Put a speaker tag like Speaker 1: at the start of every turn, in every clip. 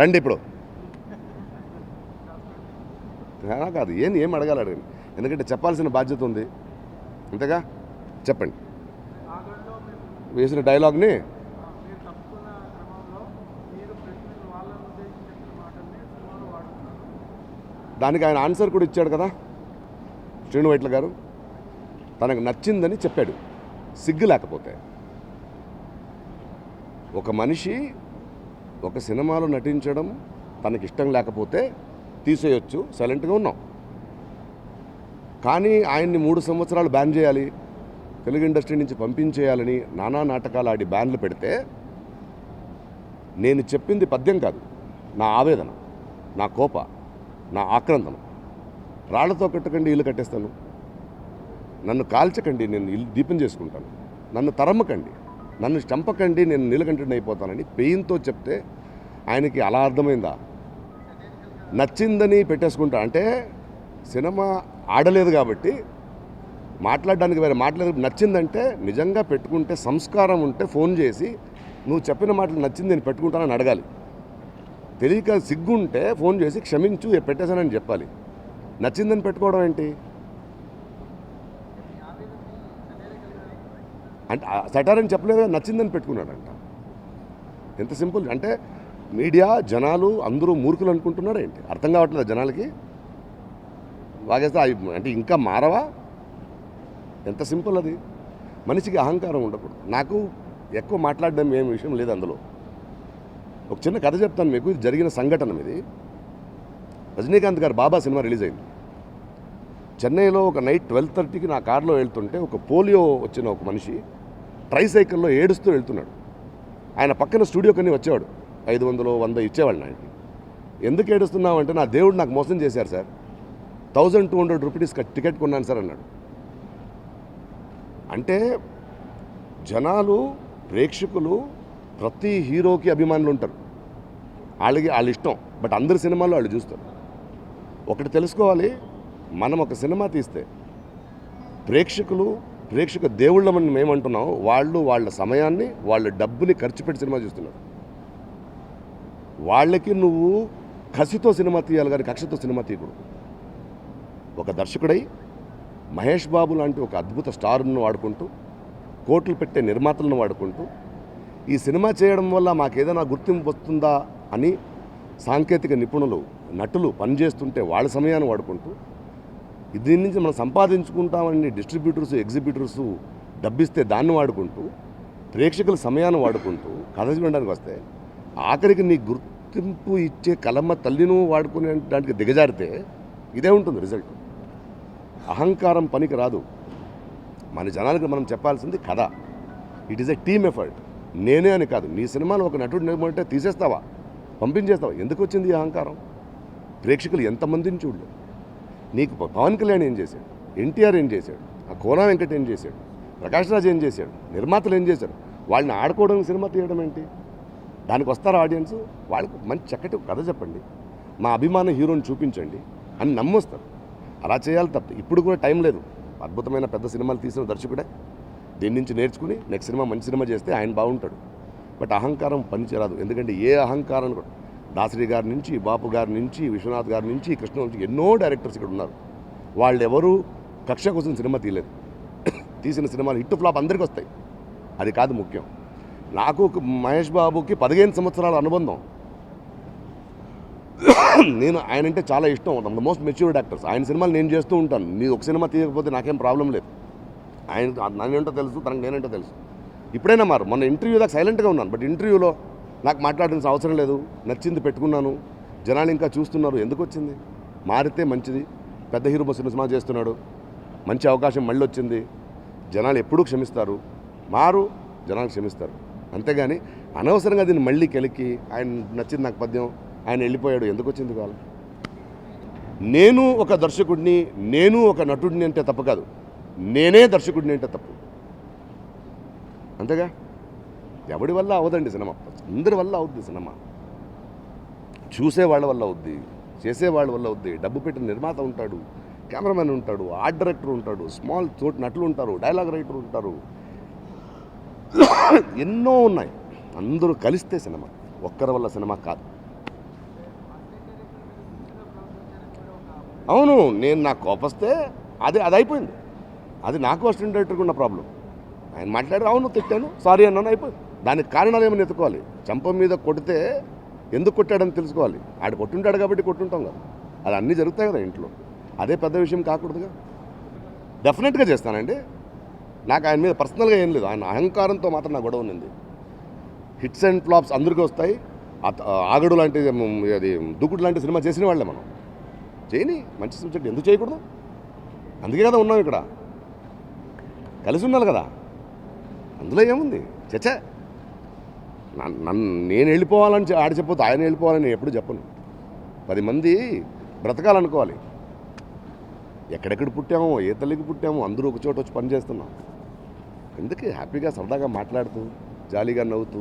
Speaker 1: రండి ఇప్పుడు కాదు ఏం అడగాలి అడగండి, ఎందుకంటే చెప్పాల్సిన బాధ్యత ఉంది. అంతేగా, చెప్పండి. వేసిన డైలాగ్ని దానికి ఆయన ఆన్సర్ కూడా ఇచ్చాడు కదా శ్రీను వైట్ల గారు. తనకు నచ్చిందని చెప్పాడు. సిగ్గు లేకపోతే ఒక మనిషి ఒక సినిమాలో నటించడం తనకి ఇష్టం లేకపోతే తీసేయొచ్చు, సైలెంట్గా ఉన్నాం. కానీ ఆయన్ని 3 సంవత్సరాలు బ్యాన్ చేయాలి, తెలుగు ఇండస్ట్రీ నుంచి పంపించేయాలని నానా నాటకాలు ఆడి బ్యాన్లు పెడితే నేను చెప్పింది పద్యం కాదు, నా ఆవేదన, నా కోప, నా ఆక్రందన. రాళ్లతో కట్టకండి ఇల్లు కట్టేస్తాను, నన్ను కాల్చకండి నేను ఇల్లు దీపం చేసుకుంటాను, నన్ను తరమ్మకండి, నన్ను చంపకండి నేను నీలకంఠుడిని అయిపోతానని పెయిన్తో చెప్తే ఆయనకి అలా అర్థమైందా? నచ్చిందని పెట్టేసుకుంటా అంటే సినిమా ఆడలేదు కాబట్టి మాట్లాడడానికి వేరే మాట్లాడలేదు. నచ్చిందంటే నిజంగా పెట్టుకుంటే సంస్కారం ఉంటే ఫోన్ చేసి నువ్వు చెప్పిన మాటలు నచ్చింది నేను పెట్టుకుంటానని అడగాలి. తెలియక సిగ్గుంటే ఫోన్ చేసి క్షమించు పెట్టేశానని చెప్పాలి. నచ్చిందని పెట్టుకోవడం ఏంటి అంటే సటారని చెప్పలేదు, నచ్చిందని పెట్టుకున్నాడంట. ఎంత సింపుల్ అంటే మీడియా జనాలు అందరూ మూర్ఖులు అనుకుంటున్నారా ఏంటి? అర్థం కావట్లేదు జనాలకి. వాగేస్తే అంటే ఇంకా మారవా? ఎంత సింపుల్ అది. మనిషికి అహంకారం ఉండకూడదు. నాకు ఎక్కువ మాట్లాడడం ఏం విషయం లేదు అందులో. ఒక చిన్న కథ చెప్తాను మీకు, ఇది జరిగిన సంఘటన. ఇది రజనీకాంత్ గారు బాబా సినిమా రిలీజ్ అయింది. చెన్నైలో ఒక నైట్ 12:30కి నా కారులో వెళ్తుంటే ఒక పోలియో వచ్చిన ఒక మనిషి ట్రైసైకిల్లో ఏడుస్తూ వెళ్తున్నాడు. ఆయన పక్కన స్టూడియోకని వచ్చేవాడు, 500 100 ఇచ్చేవాళ్ళు ఆయనకి. ఎందుకు ఏడుస్తున్నావు అంటే, నా దేవుడు నాకు మోసం చేశారు సార్, 1200 రూపీస్ టికెట్ కొన్నాను సార్ అన్నాడు. అంటే జనాలు, ప్రేక్షకులు ప్రతి హీరోకి అభిమానులు ఉంటారు, వాళ్ళ ఇష్టం. బట్ అందరి సినిమాల్లో వాళ్ళు చూస్తారు. ఒకటి తెలుసుకోవాలి, మనం ఒక సినిమా తీస్తే ప్రేక్షక దేవుళ్ళమని మేమంటున్నాం, వాళ్ళు వాళ్ళ సమయాన్ని వాళ్ళ డబ్బుని ఖర్చు పెట్టి సినిమా చూస్తున్నారు. వాళ్ళకి నువ్వు కసితో సినిమా తీయాలి కానీ కక్షతో సినిమా తీయకూడదు. ఒక దర్శకుడై మహేష్ బాబు లాంటి ఒక అద్భుత స్టార్ను వాడుకుంటూ, కోట్లు పెట్టే నిర్మాతలను వాడుకుంటూ, ఈ సినిమా చేయడం వల్ల మాకేదైనా గుర్తింపు వస్తుందా అని సాంకేతిక నిపుణులు, నటులు పనిచేస్తుంటే వాళ్ళ సమయాన్ని వాడుకుంటూ, దీని నుంచి మనం సంపాదించుకుంటామని డిస్ట్రిబ్యూటర్స్, ఎగ్జిబ్యూటర్స్ డబ్బిస్తే దాన్ని వాడుకుంటూ, ప్రేక్షకుల సమయాన్ని వాడుకుంటూ కథ చూడడానికి వస్తే ఆఖరికి నీ గుర్తింపు ఇచ్చే కలమ్మ తల్లిను వాడుకునే దానికి దిగజారితే ఇదే ఉంటుంది రిజల్ట్. అహంకారం పనికి రాదు. మన జనాలకు మనం చెప్పాల్సింది కథ. It is a team effort. నేనే అని కాదు, నీ సినిమాలో ఒక నటుడు నిలబడితే తీసేస్తావా, పంపించేస్తావా? ఎందుకు వచ్చింది ఈ అహంకారం? ప్రేక్షకులు ఎంతమందిని చూడలేదు. నీకు పవన్ కళ్యాణ్ ఏం చేశాడు, ఎన్టీఆర్ ఏం చేశాడు, ఆ కోన వెంకట్ ఏం చేశాడు, ప్రకాష్ రాజ్ ఏం చేశాడు, నిర్మాతలు ఏం చేశారు? వాళ్ళని ఆడుకోవడానికి సినిమా తీయడం ఏంటి? దానికి వస్తారా ఆడియన్స్? వాళ్ళకు మంచి చక్కటి కథ చెప్పండి, మా అభిమాన హీరోని చూపించండి అని నమ్మొస్తారు. అలా చేయాలి తప్ప ఇప్పుడు కూడా టైం లేదు. అద్భుతమైన పెద్ద సినిమాలు తీసిన దర్శకుడే దీని నుంచి నేర్చుకుని నెక్స్ట్ సినిమా మంచి సినిమా చేస్తే ఆయన బాగుంటాడు. బట్ అహంకారం పనిచేయరాదు. ఎందుకంటే ఏ అహంకారం కూడా దాసరి గారి నుంచి, బాపు గారి నుంచి, విశ్వనాథ్ గారి నుంచి, కృష్ణ నుంచి ఎన్నో డైరెక్టర్స్ ఇక్కడ ఉన్నారు. వాళ్ళెవరూ కక్ష కోసం సినిమా తీయలేదు. తీసిన సినిమాలు హిట్ ఫ్లాప్ అందరికీ వస్తాయి, అది కాదు ముఖ్యం. నాకు మహేష్ బాబుకి 15 సంవత్సరాల అనుబంధం. నేను ఆయనంటే చాలా ఇష్టం. The most matured actors. ఆయన సినిమాలు నేను చేస్తూ ఉంటాను. నీ ఒక సినిమా తీయకపోతే నాకేం ప్రాబ్లం లేదు. ఆయన నేనేంటో తెలుసు, తనకు నేనేంటో తెలుసు. ఇప్పుడైనా మొన్న ఇంటర్వ్యూ దాకా సైలెంట్గా ఉన్నాను. బట్ ఇంటర్వ్యూలో నాకు మాట్లాడాల్సిన అవసరం లేదు, నచ్చింది పెట్టుకున్నాను, జనాలు ఇంకా చూస్తున్నారు. ఎందుకు వచ్చింది? మారితే మంచిది. పెద్ద హీరో సినిమా చేస్తున్నాడు, మంచి అవకాశం మళ్ళీ వచ్చింది, జనాలు ఎప్పుడూ క్షమిస్తారు. జనాలు క్షమిస్తారు. అంతేగాని అనవసరంగా దీన్ని మళ్ళీ కెలికి ఆయన నచ్చింది నాకు పద్యం, ఆయన వెళ్ళిపోయాడు, ఎందుకు వచ్చింది కాదు. నేను ఒక దర్శకుడిని, నేను ఒక నటుడిని అంటే తప్పు కాదు, నేనే దర్శకుడిని అంటే తప్పు. అంతేగా, ఎవడి వల్ల అవదండి సినిమా, అందరి వల్ల అవుద్ది సినిమా. చూసేవాళ్ళ వల్ల అవుద్ది, చేసేవాళ్ళ వల్ల అవుద్ది. డబ్బు పెట్టిన నిర్మాత ఉంటాడు, కెమెరామెన్ ఉంటాడు, ఆర్ట్ డైరెక్టర్ ఉంటాడు, స్మాల్ తోటి నటులు ఉంటారు, డైలాగ్ రైటర్ ఉంటారు, ఎన్నో ఉన్నాయి. అందరూ కలిస్తే సినిమా, ఒక్కరి వల్ల సినిమా కాదు. అవును, నేను నాకు కోపస్తే అది అయిపోయింది. అది నాకు అసిస్టెంట్ డైరెక్టర్కి ఉన్న ప్రాబ్లం. ఆయన మాట్లాడారు, అవును తిట్టాను, సారీ అన్నాను, అయిపోయింది. దానికి కారణాలు ఏమైనా ఎత్తుకోవాలి. చంప మీద కొడితే ఎందుకు కొట్టాడని తెలుసుకోవాలి. ఆడు కొట్టుంటాడు కాబట్టి కొట్టుంటాం కదా, అది అన్నీ జరుగుతాయి కదా ఇంట్లో. అదే పెద్ద విషయం కాకూడదుగా. డెఫినెట్గా చేస్తానండి. నాకు ఆయన మీద పర్సనల్గా ఏం లేదు. ఆయన అహంకారంతో మాత్రం నా గొడవ ఉంది. హిట్స్ అండ్ ఫ్లాప్స్ అందరికీ వస్తాయి. ఆగడు లాంటి అది దూకుడు లాంటి సినిమా చేసిన వాళ్ళే మనం. చేయని మంచి సబ్జెక్ట్ ఎందుకు చేయకూడదు? అందుకే కదా ఉన్నాం ఇక్కడ, కలిసి ఉండాలి కదా. అందులో ఏముంది చచ్చా. నేను వెళ్ళిపోవాలని ఆడి చెప్పొద్దు, ఆయన వెళ్ళిపోవాలని నేను ఎప్పుడు చెప్పను. 10 మంది బ్రతకాలనుకోవాలి. ఎక్కడెక్కడ పుట్టామో, ఏ తల్లికి పుట్టామో, అందరూ ఒక చోట వచ్చి పని చేస్తున్నాం. ఎందుకు హ్యాపీగా సరదాగా మాట్లాడుతూ, జాలీగా నవ్వుతూ,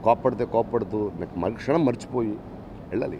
Speaker 1: కోప్పడితే కోప్పడుతూ, నాకు మరుక్షణం మర్చిపోయి వెళ్ళాలి.